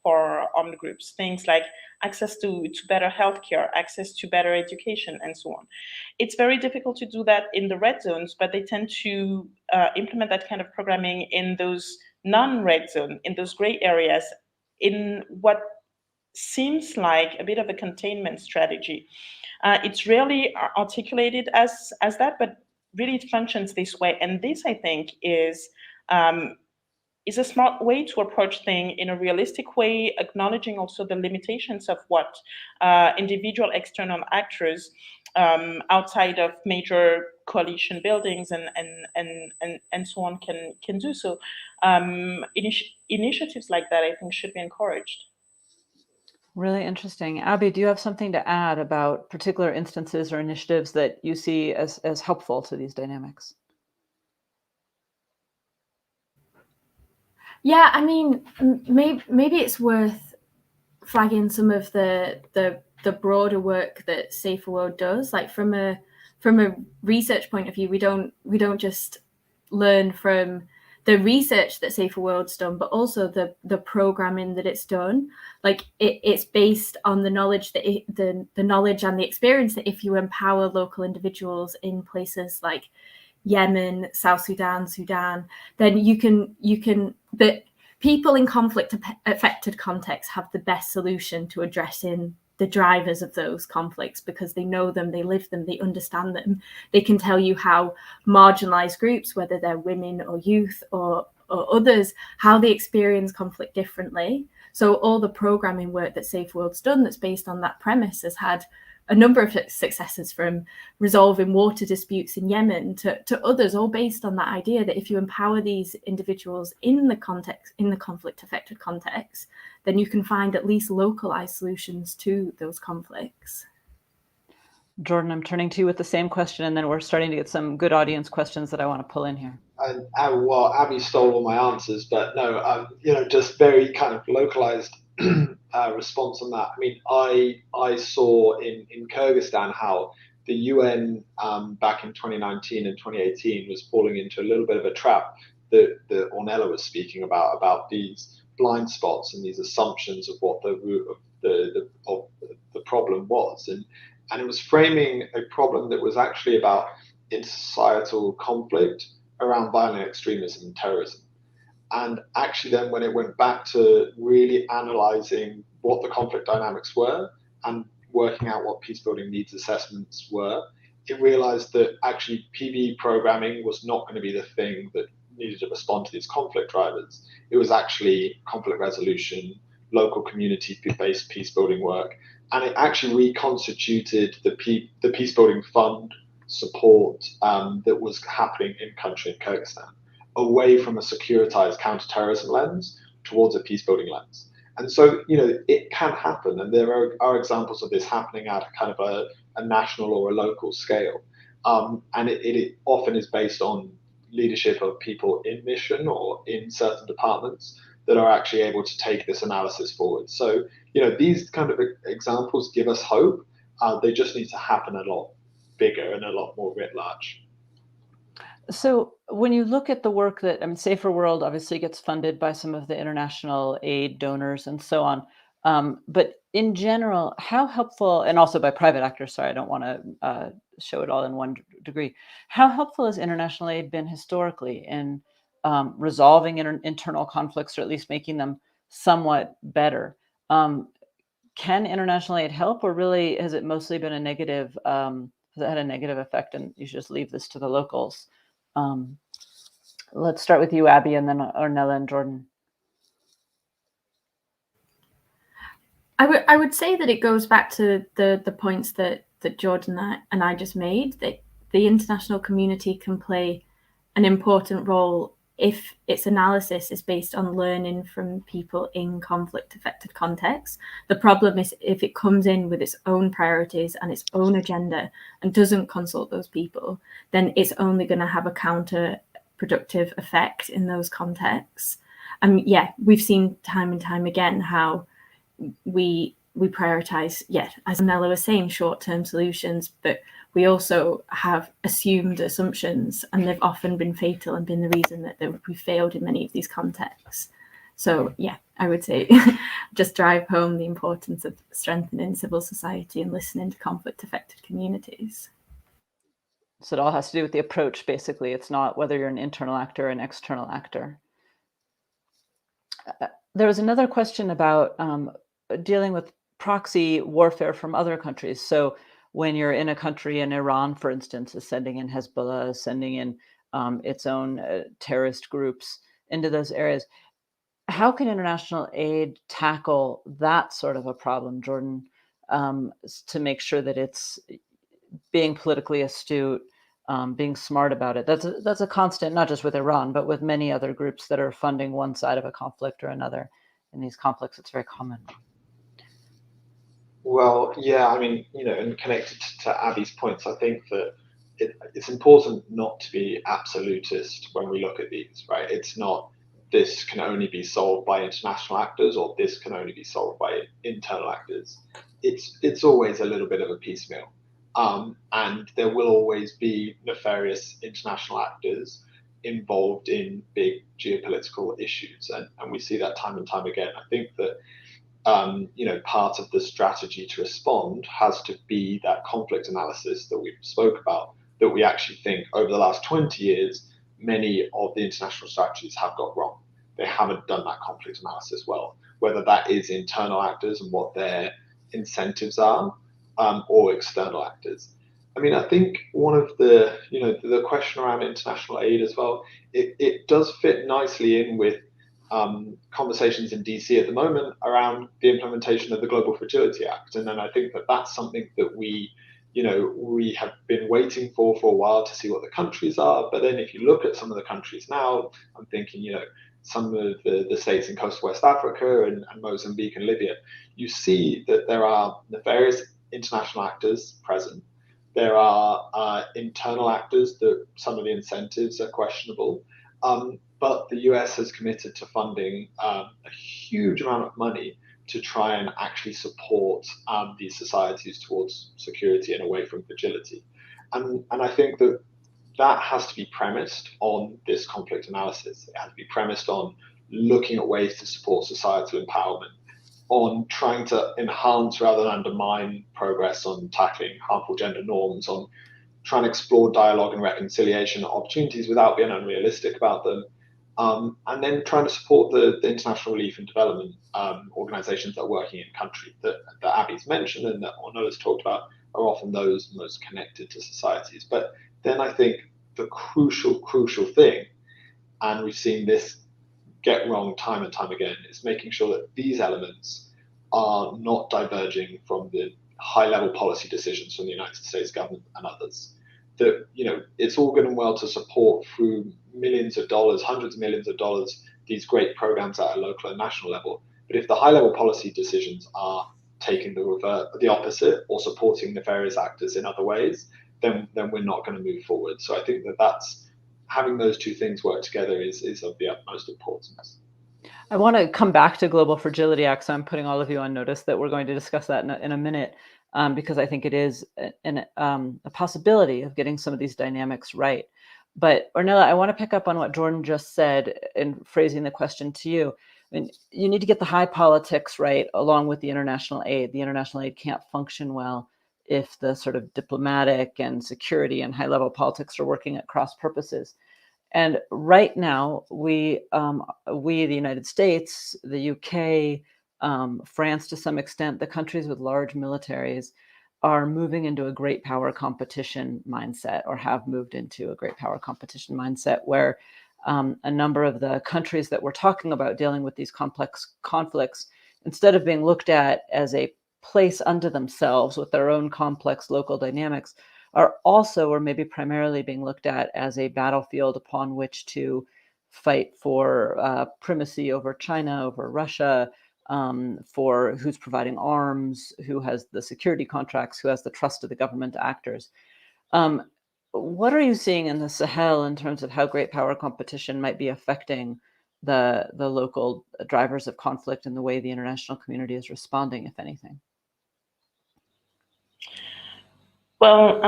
armed groups. Things like access to better healthcare, access to better education, and so on. It's very difficult to do that in the red zones, but they tend to implement that kind of programming in those non-red zone, in those gray areas, in what seems like a bit of a containment strategy. It's rarely articulated as that, but really it functions this way. And this, I think, is a smart way to approach things in a realistic way, acknowledging also the limitations of what individual external actors outside of major coalition buildings and so on can do. So initiatives like that, I think, should be encouraged. Really interesting. Abby, do you have something to add about particular instances or initiatives that you see as helpful to these dynamics? Yeah, I mean, maybe it's worth flagging some of the broader work that Saferworld does. Like from a research point of view, we don't just learn from the research that Saferworld's done, but also the programming that it's done. Like it's based on the knowledge that the knowledge and the experience that if you empower local individuals in places like Yemen, South Sudan, then you can that people in conflict affected contexts have the best solution to addressing the drivers of those conflicts, because they know them, they live them, they understand them. They can tell you how marginalized groups, whether they're women or youth or others, how they experience conflict differently. So all the programming work that Saferworld's done that's based on that premise has had a number of successes, from resolving water disputes in Yemen to others, all based on that idea that if you empower these individuals in the conflict affected context, then you can find at least localized solutions to those conflicts. Jordan, I'm turning to you with the same question, and then we're starting to get some good audience questions that I want to pull in here. Well, Abby stole all my answers, but no, just very kind of localized response on that. I mean, I saw in Kyrgyzstan how the UN back in 2019 and 2018 was falling into a little bit of a trap that Ornella was speaking about these blind spots and these assumptions of what the root of the problem was, and it was framing a problem that was actually about societal conflict around violent extremism and terrorism. And actually then when it went back to really analyzing what the conflict dynamics were and working out what peace building needs assessments were, it realized that actually PV programming was not going to be the thing that needed to respond to these conflict drivers. It was actually conflict resolution, local community-based peace-building work, and it actually reconstituted the peace-building fund support that was happening in country in Kyrgyzstan, away from a securitized counterterrorism lens towards a peace-building lens. And so, it can happen, and there are examples of this happening at a kind of a national or a local scale. And it often is based on leadership of people in mission or in certain departments that are actually able to take this analysis forward. So, these kind of examples give us hope. They just need to happen a lot bigger and a lot more writ large. So when you look at the work that, Saferworld obviously gets funded by some of the international aid donors and so on. But in general, how helpful, and also by private actors, sorry, I don't want to show it all in one degree. How helpful has international aid been historically in resolving internal conflicts, or at least making them somewhat better? Can international aid help, or really has it mostly been a negative, has it had a negative effect and you should just leave this to the locals? Let's start with you, Abby, and then Ornella and Jordan. I would say that it goes back to the points that Jordan and I just made, that the international community can play an important role if its analysis is based on learning from people in conflict-affected contexts. The problem is if it comes in with its own priorities and its own agenda and doesn't consult those people, then it's only going to have a counterproductive effect in those contexts. Yeah, we've seen time and time again how we prioritize, as Ornella was saying, short-term solutions, but we also have assumed assumptions, and they've often been fatal and been the reason that we failed in many of these contexts. So yeah, I would say just drive home the importance of strengthening civil society and listening to conflict-affected communities. So it all has to do with the approach, basically. It's not whether you're an internal actor or an external actor. There was another question about dealing with proxy warfare from other countries. So when you're in a country, in Iran, for instance, is sending in Hezbollah, is sending in its own terrorist groups into those areas, how can international aid tackle that sort of a problem, Jordan, to make sure that it's being politically astute, being smart about it? That's a constant, not just with Iran, but with many other groups that are funding one side of a conflict or another. In these conflicts, it's very common. Well, yeah, and connected to Abby's points, I think that it's important not to be absolutist when we look at these, right? It's not this can only be solved by international actors or this can only be solved by internal actors. It's always a little bit of a piecemeal. And there will always be nefarious international actors involved in big geopolitical issues. And we see that time and time again. I think that part of the strategy to respond has to be that conflict analysis that we spoke about, that we actually think over the last 20 years, many of the international strategies have got wrong. They haven't done that conflict analysis well, whether that is internal actors and what their incentives are, or external actors. I think one of the question around international aid as well, it does fit nicely in with conversations in DC at the moment around the implementation of the Global Fragility Act. And then I think that that's something that we have been waiting for a while to see what the countries are. But then if you look at some of the countries now, I'm thinking, some of the states in coastal West Africa and Mozambique and Libya, you see that there are nefarious international actors present. There are internal actors that some of the incentives are questionable. But the US has committed to funding a huge amount of money to try and actually support these societies towards security and away from fragility. And I think that has to be premised on this conflict analysis. It has to be premised on looking at ways to support societal empowerment, on trying to enhance rather than undermine progress on tackling harmful gender norms, on trying to explore dialogue and reconciliation opportunities without being unrealistic about them. And then trying to support the international relief and development organizations that are working in country that Abby's mentioned and that Ornella's talked about are often those most connected to societies. But then I think the crucial thing and we've seen this get wrong time and time again, is making sure that these elements are not diverging from the high-level policy decisions from the United States government and others. That, you know, it's all good and well to support through millions of dollars, hundreds of millions of dollars, these great programs at a local and national level. But if the high-level policy decisions are taking the opposite or supporting nefarious actors in other ways, then we're not going to move forward. So I think that that's having those two things work together is of the utmost importance. I want to come back to Global Fragility Act, so I'm putting all of you on notice that we're going to discuss that in a minute, because I think it is a possibility of getting some of these dynamics right. But Ornella, I want to pick up on what Jordan just said in phrasing the question to you. I mean, you need to get the high politics right along with the international aid. The international aid can't function well if the sort of diplomatic and security and high-level politics are working at cross purposes. And right now, we, the United States, the UK, France to some extent, the countries with large militaries are moving into a great power competition mindset, or have moved into a great power competition mindset, where a number of the countries that we're talking about dealing with these complex conflicts, instead of being looked at as a place unto themselves with their own complex local dynamics, are also, or maybe primarily, being looked at as a battlefield upon which to fight for primacy over China, over Russia, for who's providing arms, who has the security contracts, who has the trust of the government actors. What are you seeing in the Sahel in terms of how great power competition might be affecting the local drivers of conflict and the way the international community is responding, if anything? Well,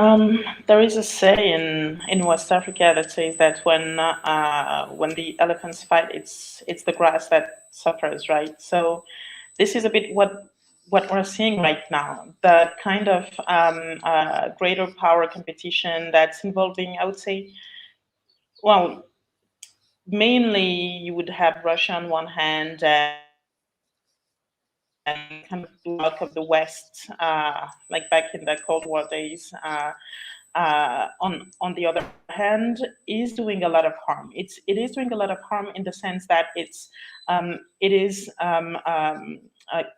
there is a saying in West Africa that says that when the elephants fight, it's the grass that suffers, right? So this is a bit what we're seeing right now. That kind of greater power competition that's involving, I would say, well, mainly you would have Russia on one hand and kind of block of the West, like back in the Cold War days. On the other hand, is doing a lot of harm. It is doing a lot of harm in the sense that it is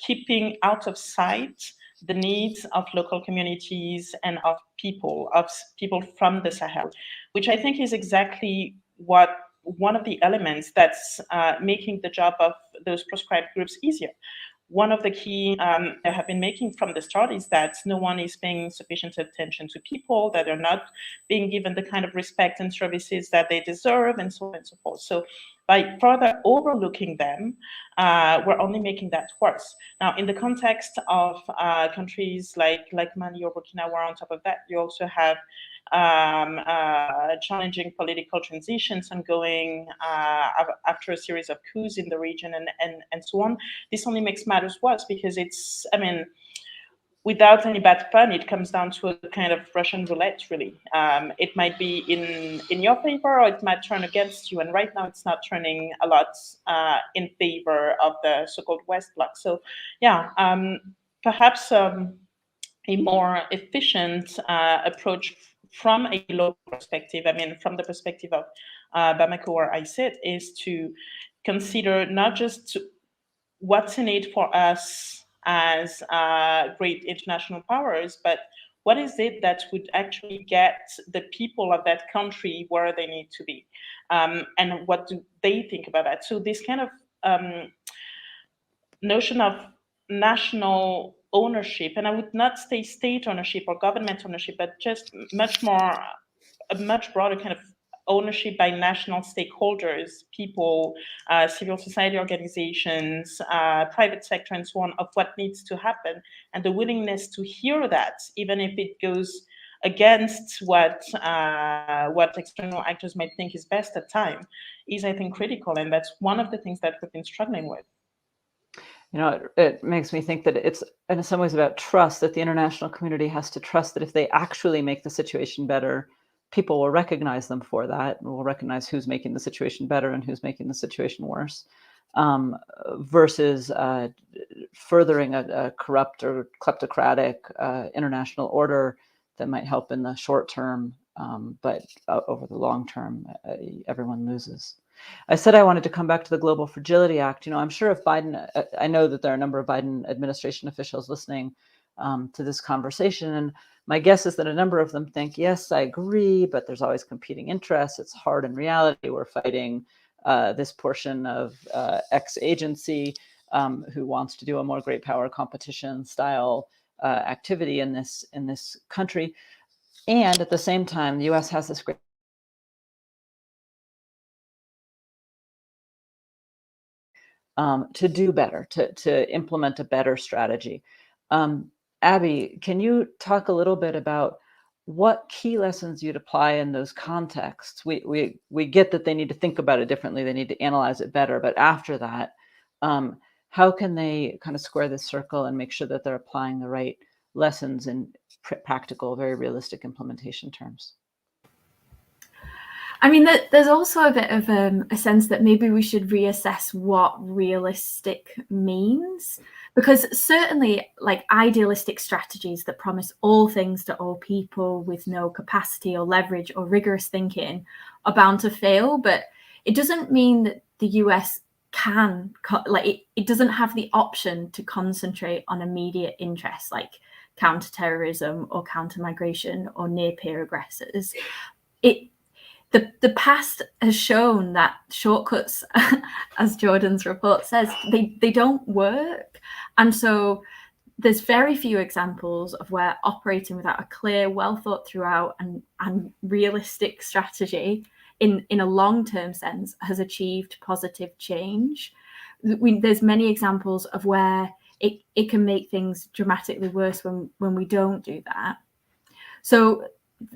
keeping out of sight the needs of local communities and of people from the Sahel, which I think is exactly what one of the elements that's making the job of those proscribed groups easier. One of the key I have been making from the start is that no one is paying sufficient attention to people, that they're not being given the kind of respect and services that they deserve, and so on and so forth. So by further overlooking them, we're only making that worse. Now, in the context of countries like Mali or Burkina, where on top of that, you also have challenging political transitions ongoing after a series of coups in the region and so on. This only makes matters worse because it's, I mean, without any bad fun, it comes down to a kind of Russian roulette, really. It might be in your favor or it might turn against you. And right now it's not turning a lot in favor of the so-called West Bloc. So yeah, perhaps a more efficient approach from a local perspective, I mean, from the perspective of Bamako, where I sit, is to consider not just what's in it for us as great international powers, but what is it that would actually get the people of that country where they need to be, and what do they think about that? So this kind of notion of national ownership, and I would not say state ownership or government ownership, but just a much broader kind of ownership by national stakeholders, people, civil society organizations, private sector, and so on, of what needs to happen, and the willingness to hear that, even if it goes against what external actors might think is best at time, is, I think, critical, and that's one of the things that we've been struggling with. You know, it makes me think that it's in some ways about trust, that the international community has to trust that if they actually make the situation better, people will recognize them for that, and will recognize who's making the situation better and who's making the situation worse, versus furthering a corrupt or kleptocratic international order that might help in the short term, but over the long term, everyone loses. I said I wanted to come back to the Global Fragility Act. I'm sure if Biden, I know that there are a number of Biden administration officials listening to this conversation, and my guess is that a number of them think, yes, I agree, but there's always competing interests. It's hard in reality. We're fighting this portion of X agency who wants to do a more great power competition style activity in this country. And at the same time, the U.S. has this great to do better, to implement a better strategy. Abby, can you talk a little bit about what key lessons you'd apply in those contexts? We get that they need to think about it differently, they need to analyze it better, but after that, how can they kind of square this circle and make sure that they're applying the right lessons in practical, very realistic implementation terms? I mean, there's also a bit of a sense that maybe we should reassess what realistic means, because certainly like idealistic strategies that promise all things to all people with no capacity or leverage or rigorous thinking are bound to fail. But it doesn't mean that the US can, like it doesn't have the option to concentrate on immediate interests like counterterrorism or counter-migration or near-peer aggressors. The past has shown that shortcuts, as Jordan's report says, they don't work. And so there's very few examples of where operating without a clear, well thought through out and realistic strategy in a long-term sense has achieved positive change. There's many examples of where it can make things dramatically worse when we don't do that. So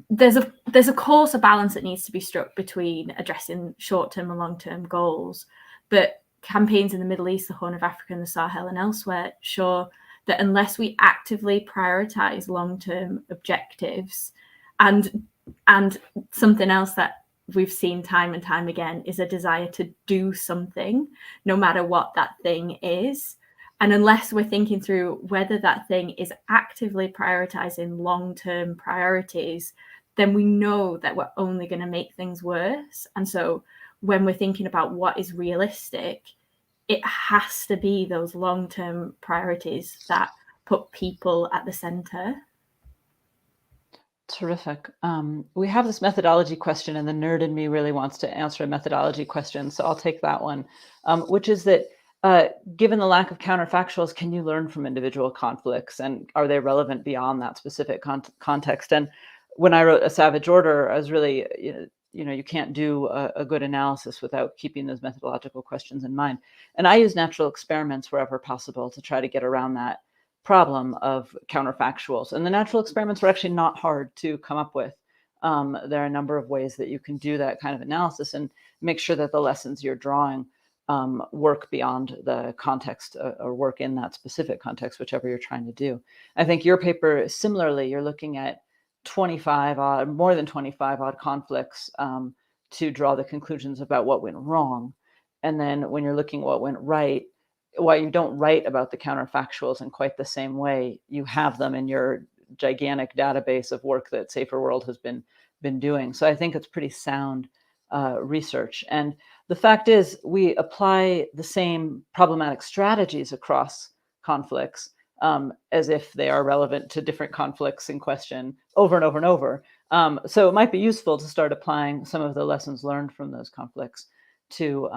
there's of course a balance that needs to be struck between addressing short-term and long-term goals, but campaigns in the Middle East, the Horn of Africa, and the Sahel and elsewhere show that unless we actively prioritize long-term objectives, and something else that we've seen time and time again is a desire to do something, no matter what that thing is. And unless we're thinking through whether that thing is actively prioritizing long-term priorities, then we know that we're only going to make things worse. And so when we're thinking about what is realistic, it has to be those long-term priorities that put people at the center. Terrific. We have this methodology question, and the nerd in me really wants to answer a methodology question, so I'll take that one, which is that given the lack of counterfactuals, can you learn from individual conflicts, and are they relevant beyond that specific context? And when I wrote A Savage Order, I was really, you can't do a good analysis without keeping those methodological questions in mind. And I use natural experiments wherever possible to try to get around that problem of counterfactuals. And the natural experiments were actually not hard to come up with. There are a number of ways that you can do that kind of analysis and make sure that the lessons you're drawing work beyond the context or work in that specific context, whichever you're trying to do. I think your paper, similarly, you're looking at more than 25 odd conflicts to draw the conclusions about what went wrong. And then when you're looking at what went right, while you don't write about the counterfactuals in quite the same way, you have them in your gigantic database of work that Saferworld has been doing. So I think it's pretty sound research. And the fact is, we apply the same problematic strategies across conflicts as if they are relevant to different conflicts in question over and over and over. So it might be useful to start applying some of the lessons learned from those conflicts to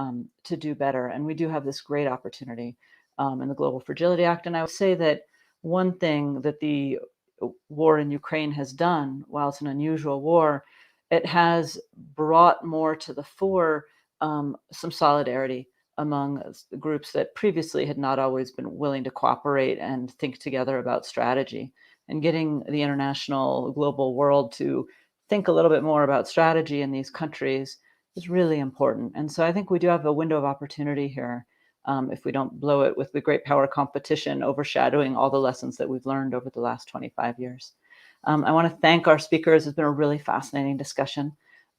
do better. And we do have this great opportunity in the Global Fragility Act. And I would say that one thing that the war in Ukraine has done, while it's an unusual war, it has brought more to the fore some solidarity among groups that previously had not always been willing to cooperate and think together about strategy. And getting the international global world to think a little bit more about strategy in these countries is really important. And so I think we do have a window of opportunity here if we don't blow it with the great power competition overshadowing all the lessons that we've learned over the last 25 years. I want to thank our speakers. It's been a really fascinating discussion.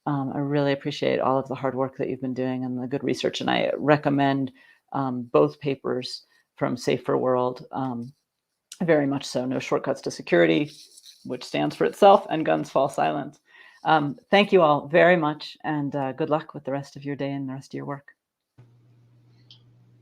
I really appreciate all of the hard work that you've been doing and the good research. And I recommend both papers from Saferworld, very much so. No Shortcuts to Security, which stands for itself, and Guns Fall Silent. Thank you all very much, and good luck with the rest of your day and the rest of your work.